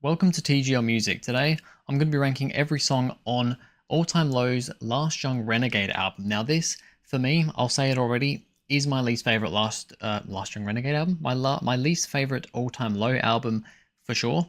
Welcome to TGL Music. Today, I'm going to be ranking every song on All Time Low's Last Young Renegade album. Now this, for me, I'll say it already, is my least favorite Last Young Renegade album. My least favorite All Time Low album, for sure.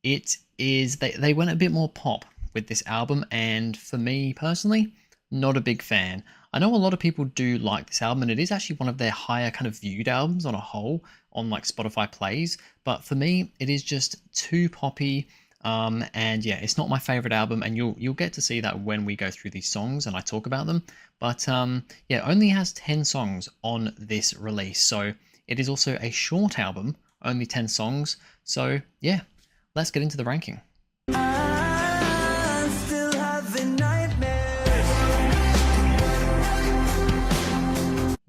It is, they went a bit more pop with this album, and for me, personally, not a big fan. I know a lot of people do like this album, and it is actually one of their higher kind of viewed albums on a whole on like Spotify plays, but for me it is just too poppy, and yeah, it's not my favorite album, and you'll get to see that when we go through these songs and I talk about them. But yeah, only has 10 songs on this release, so it is also a short album, only 10 songs. So yeah, let's get into the ranking.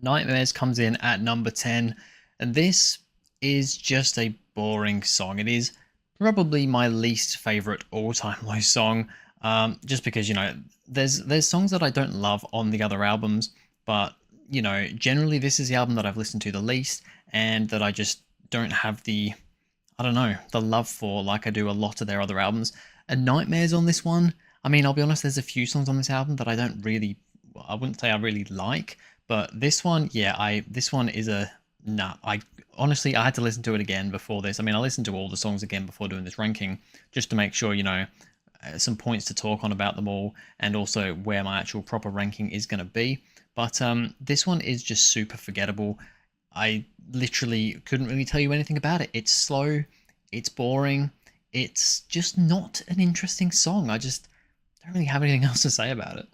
Nightmares comes in at number 10, and this is just a boring song. It is probably my least favorite all-time low song, just because, you know, there's songs that I don't love on the other albums, but, you know, generally this is the album that I've listened to the least, and that I just don't have the, I don't know, the love for like I do a lot of their other albums. And Nightmares on this one, I mean, I'll be honest, there's a few songs on this album that I don't really, I wouldn't say I really like, but this one, yeah, this one is a nah. I honestly, I had to listen to it again before this. I mean, I listened to all the songs again before doing this ranking, just to make sure, you know, some points to talk on about them all, and also where my actual proper ranking is going to be. But this one is just super forgettable. I literally couldn't really tell you anything about it. It's slow, it's boring, it's just not an interesting song. I just don't really have anything else to say about it.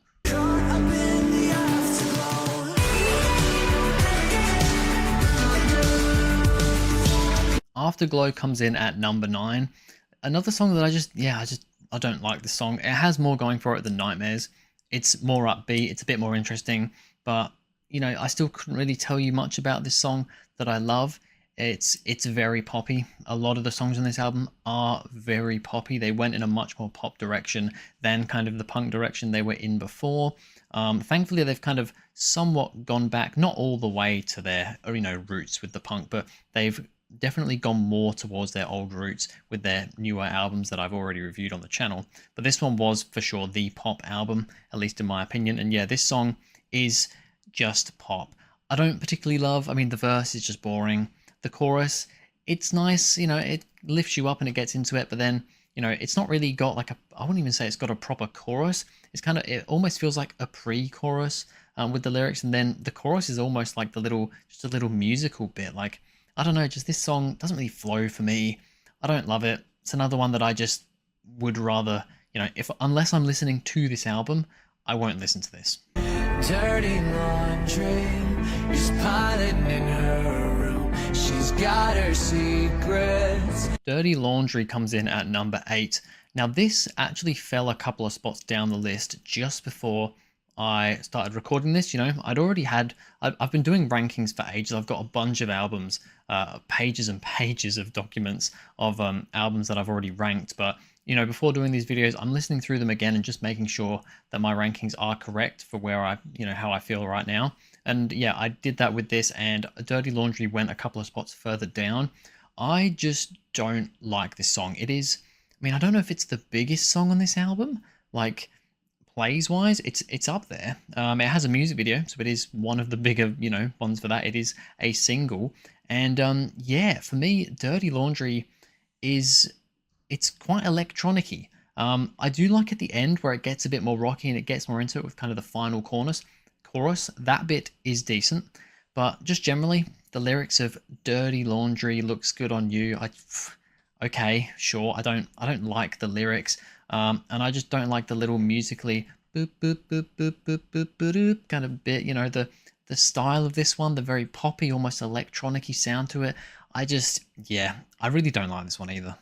Afterglow comes in at number 9. Another song that I don't like this song. It has more going for it than Nightmares. It's more upbeat, it's a bit more interesting, but you know, I still couldn't really tell you much about this song that I love. It's very poppy. A lot of the songs on this album are very poppy. They went in a much more pop direction than kind of the punk direction they were in before. Thankfully, they've kind of somewhat gone back, not all the way to their, you know, roots with the punk, but they've definitely gone more towards their old roots with their newer albums that I've already reviewed on the channel. But this one was for sure the pop album, at least in my opinion. And yeah, this song is just pop. I don't particularly love, I mean, the verse is just boring. The chorus, it's nice, you know, it lifts you up and it gets into it, but then, you know, it's not really got like a, I wouldn't even say it's got a proper chorus. It's kind of, it almost feels like a pre-chorus with the lyrics, and then the chorus is almost like just a little musical bit. Like, I don't know, just this song doesn't really flow for me. I don't love it. It's another one that I just would rather, you know, unless I'm listening to this album, I won't listen to this. Dirty laundry, just piling in her room. She's got her secrets. Dirty Laundry comes in at number 8. Now this actually fell a couple of spots down the list just before I started recording this. You know, I've been doing rankings for ages. I've got a bunch of albums, pages and pages of documents of albums that I've already ranked. But, you know, before doing these videos, I'm listening through them again and just making sure that my rankings are correct for where how I feel right now. And yeah, I did that with this, and Dirty Laundry went a couple of spots further down. I just don't like this song. It is, I mean, I don't know if it's the biggest song on this album, like, plays wise, it's up there. It has a music video, so it is one of the bigger, you know, ones for that. It is a single, and yeah, for me, Dirty Laundry it's quite electronic-y. I do like at the end where it gets a bit more rocky and it gets more into it with kind of the final chorus. That bit is decent, but just generally, the lyrics of Dirty Laundry looks good on you. Okay, sure. I don't like the lyrics. And I just don't like the little musically boop boop boop boop boop boop boop boop kind of bit, you know, the style of this one, the very poppy, almost electronic-y sound to it. Yeah, I really don't like this one either.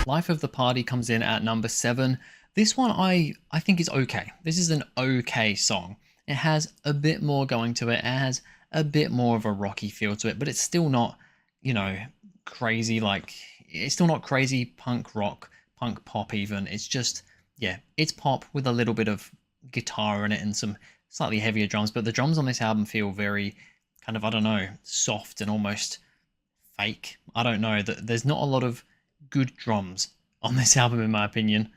Life of the Party comes in at number 7. This one I think is okay. This is an okay song. It has a bit more going to it. It has a bit more of a rocky feel to it, but it's still not, you know, crazy. Like, it's still not crazy punk rock, punk pop even. It's just, yeah, it's pop with a little bit of guitar in it and some slightly heavier drums, but the drums on this album feel very kind of, I don't know, soft and almost fake. I don't know, that there's not a lot of good drums on this album in my opinion.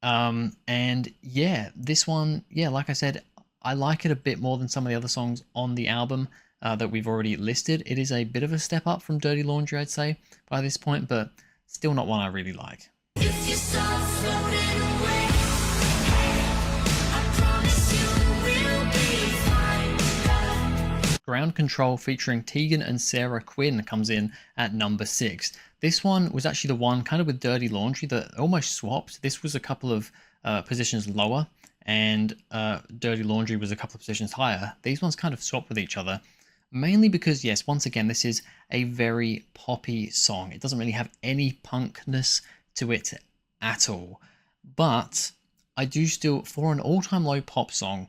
And yeah, this one, yeah, like I said, I like it a bit more than some of the other songs on the album that we've already listed. It is a bit of a step up from Dirty Laundry, I'd say, by this point, but still not one I really like. If you start floating away, I promise you will be fine. Ground Control featuring Tegan and Sarah Quinn comes in at number 6. This one was actually the one kind of with Dirty Laundry that almost swapped. This was a couple of positions lower, and Dirty Laundry was a couple of positions higher. These ones kind of swapped with each other, mainly because, yes, once again, this is a very poppy song. It doesn't really have any punkness to it at all. But I do still, for an all-time low pop song,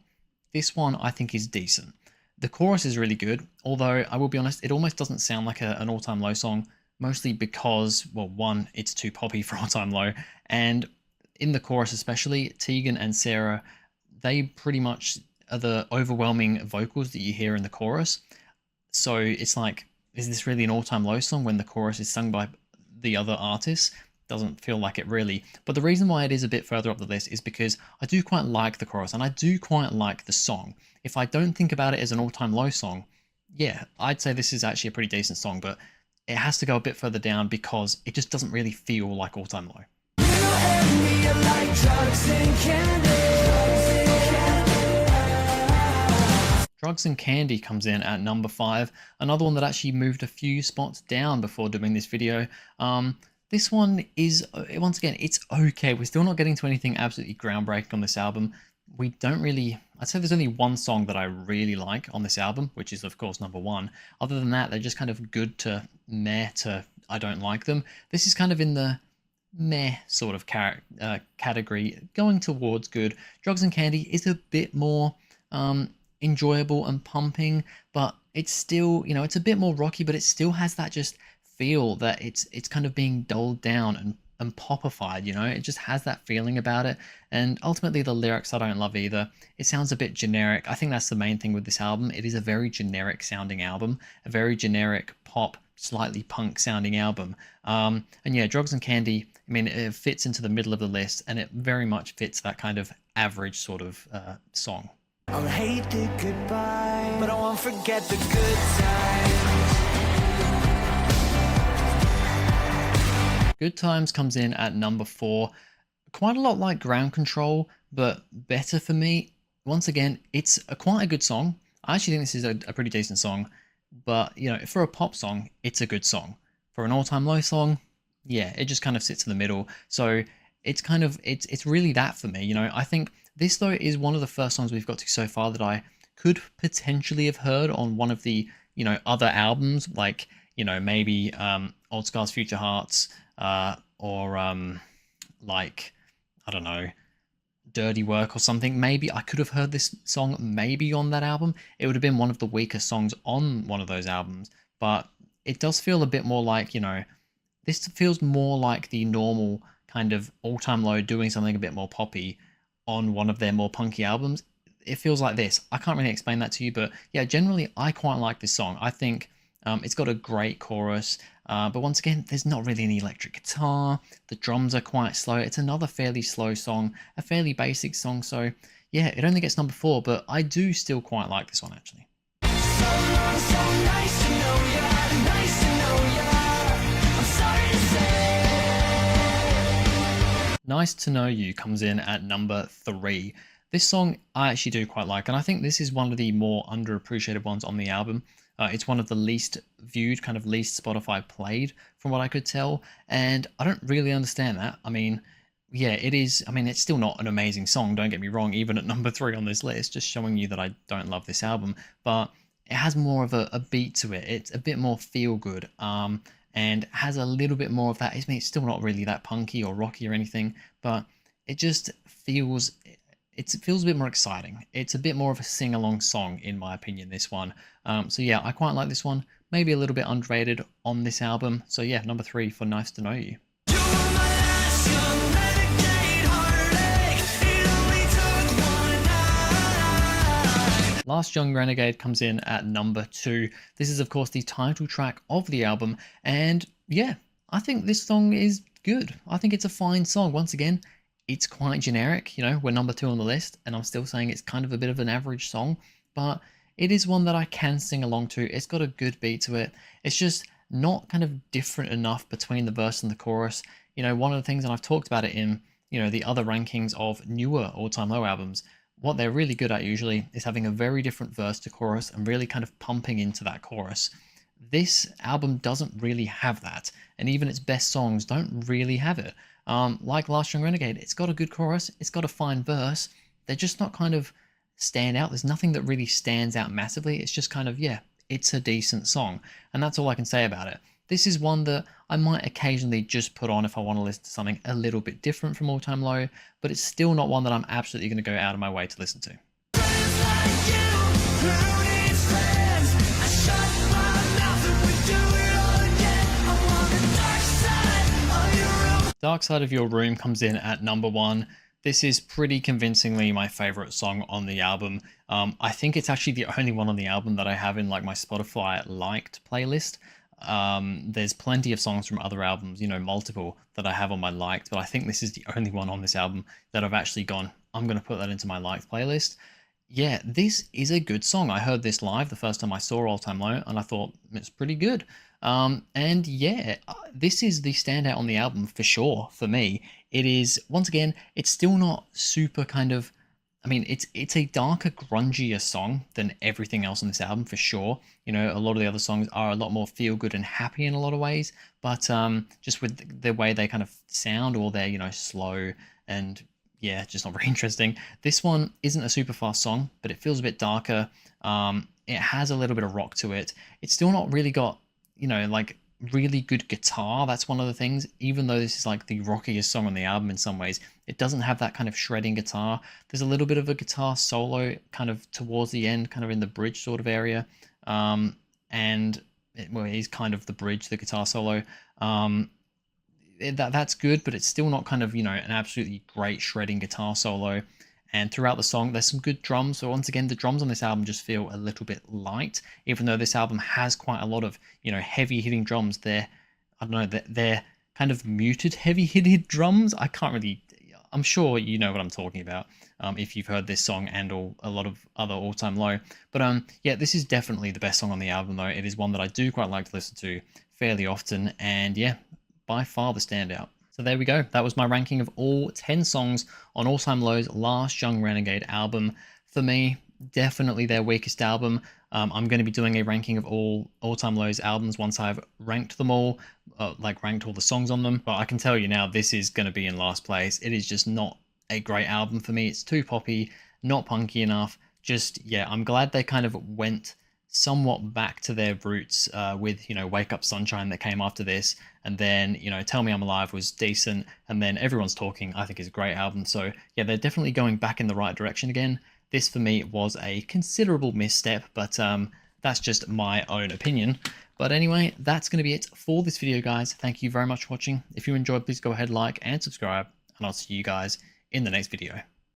this one I think is decent. The chorus is really good, although I will be honest, it almost doesn't sound like an all-time low song, mostly because, well, one, it's too poppy for all-time low, and in the chorus especially, Tegan and Sarah, they pretty much are the overwhelming vocals that you hear in the chorus. So it's like, is this really an all-time low song when the chorus is sung by the other artists? Doesn't feel like it really. But the reason why it is a bit further up the list is because I do quite like the chorus and I do quite like the song. If I don't think about it as an all-time low song, yeah, I'd say this is actually a pretty decent song, but it has to go a bit further down because it just doesn't really feel like all-time low. Drugs and Candy comes in at number 5. Another one that actually moved a few spots down before doing this video. This one is, once again, it's okay. We're still not getting to anything absolutely groundbreaking on this album. We don't really, I'd say there's only one song that I really like on this album, which is of course number 1. Other than that, they're just kind of good to meh to I don't like them. This is kind of in the meh sort of category, going towards good. Drugs and Candy is a bit more enjoyable and pumping, but it's still, you know, it's a bit more rocky, but it still has that just feel that it's kind of being dulled down and popified, you know. It just has that feeling about it. And ultimately the lyrics I don't love either. It sounds a bit generic. I think that's the main thing with this album. It is a very generic sounding album, a very generic pop, slightly punk sounding album. And yeah, Drugs and Candy, I mean, it fits into the middle of the list and it very much fits that kind of average sort of song. I'll hate the goodbye, but I won't forget the good times. Good Times comes in at number 4. Quite a lot like Ground Control, but better for me. Once again, it's quite a good song. I actually think this is a pretty decent song, but you know, for a pop song, it's a good song. For an all-time low song, yeah, it just kind of sits in the middle. So it's kind of, it's really that for me. You know, I think this though is one of the first songs we've got to so far that I could potentially have heard on one of the, you know, other albums, like, you know, maybe Old Scars, Future Hearts, or like, I don't know, Dirty Work or something. Maybe I could have heard this song maybe on that album. It would have been one of the weaker songs on one of those albums, but it does feel a bit more like, you know, this feels more like the normal kind of all-time low doing something a bit more poppy on one of their more punky albums. It feels like this. I can't really explain that to you, but yeah, generally I quite like this song. I think it's got a great chorus, but once again, there's not really any electric guitar. The drums are quite slow. It's another fairly slow song, a fairly basic song. So yeah, it only gets number 4, but I do still quite like this one actually. So long, so nice to know ya, nice to know ya. I'm sorry to say. Nice to Know You comes in at number 3. This song I actually do quite like, and I think this is one of the more underappreciated ones on the album. It's one of the least viewed, kind of least Spotify played, from what I could tell, and I don't really understand that. I mean, yeah, it is. I mean, it's still not an amazing song, don't get me wrong, even at number 3 on this list, just showing you that I don't love this album, but it has more of a beat to it. It's a bit more feel-good, and has a little bit more of that. I mean, it's still not really that punky or rocky or anything, but it just feels... It feels a bit more exciting. It's a bit more of a sing-along song, in my opinion, this one. So yeah, I quite like this one. Maybe a little bit underrated on this album. So yeah, number 3 for Nice to Know You. Last Young Renegade comes in at number 2. This is, of course, the title track of the album. And yeah, I think this song is good. I think it's a fine song. Once again, it's quite generic. You know, we're number 2 on the list, and I'm still saying it's kind of a bit of an average song, but it is one that I can sing along to. It's got a good beat to it. It's just not kind of different enough between the verse and the chorus. You know, one of the things, and I've talked about it in, you know, the other rankings of newer all-time low albums, what they're really good at usually is having a very different verse to chorus and really kind of pumping into that chorus. This album doesn't really have that, and even its best songs don't really have it. Like Last Young Renegade, it's got a good chorus, it's got a fine verse, they're just not kind of stand out. There's nothing that really stands out massively. It's just kind of, yeah, it's a decent song, and that's all I can say about it. This is one that I might occasionally just put on if I want to listen to something a little bit different from All Time Low, but it's still not one that I'm absolutely going to go out of my way to listen to. Dark Side of Your Room comes in at number 1. This is pretty convincingly my favorite song on the album. I think it's actually the only one on the album that I have in like my Spotify liked playlist. There's plenty of songs from other albums, you know, multiple that I have on my liked, but I think this is the only one on this album that I've actually gone, I'm going to put that into my liked playlist. Yeah, this is a good song. I heard this live the first time I saw All Time Low, and I thought it's pretty good. And yeah, this is the standout on the album for sure for me. It is, once again, it's still not super kind of, I mean, it's a darker, grungier song than everything else on this album for sure. You know, a lot of the other songs are a lot more feel good and happy in a lot of ways, but just with the way they kind of sound, or they're, you know, slow and yeah, just not very interesting. This one isn't a super fast song, but it feels a bit darker. It has a little bit of rock to it. It's still not really got, you know, like really good guitar. That's one of the things. Even though this is like the rockiest song on the album in some ways, it doesn't have that kind of shredding guitar. There's a little bit of a guitar solo kind of towards the end, kind of in the bridge sort of area. And well, it is kind of the bridge, the guitar solo. That's good, but it's still not kind of, you know, an absolutely great shredding guitar solo. And throughout the song, there's some good drums. So once again, the drums on this album just feel a little bit light, even though this album has quite a lot of, you know, heavy hitting drums. I don't know, they're kind of muted heavy hitting drums. I can't really, I'm sure you know what I'm talking about if you've heard this song and a lot of other All Time Low. But yeah, this is definitely the best song on the album though. It is one that I do quite like to listen to fairly often, and yeah, by far the standout. So there we go. That was my ranking of all 10 songs on All Time Low's Last Young Renegade album. For me, definitely their weakest album. I'm going to be doing a ranking of all Time Low's albums once I've ranked them all, like ranked all the songs on them. But I can tell you now, this is going to be in last place. It is just not a great album for me. It's too poppy, not punky enough. Just, yeah, I'm glad they kind of went somewhat back to their roots with, you know, Wake Up Sunshine that came after this, and then, you know, Tell Me I'm Alive was decent, and then Everyone's Talking I think is a great album. So yeah, they're definitely going back in the right direction again. This for me was a considerable misstep, but that's just my own opinion. But anyway, that's going to be it for this video, guys. Thank you very much for watching. If you enjoyed, please go ahead, like and subscribe, and I'll see you guys in the next video.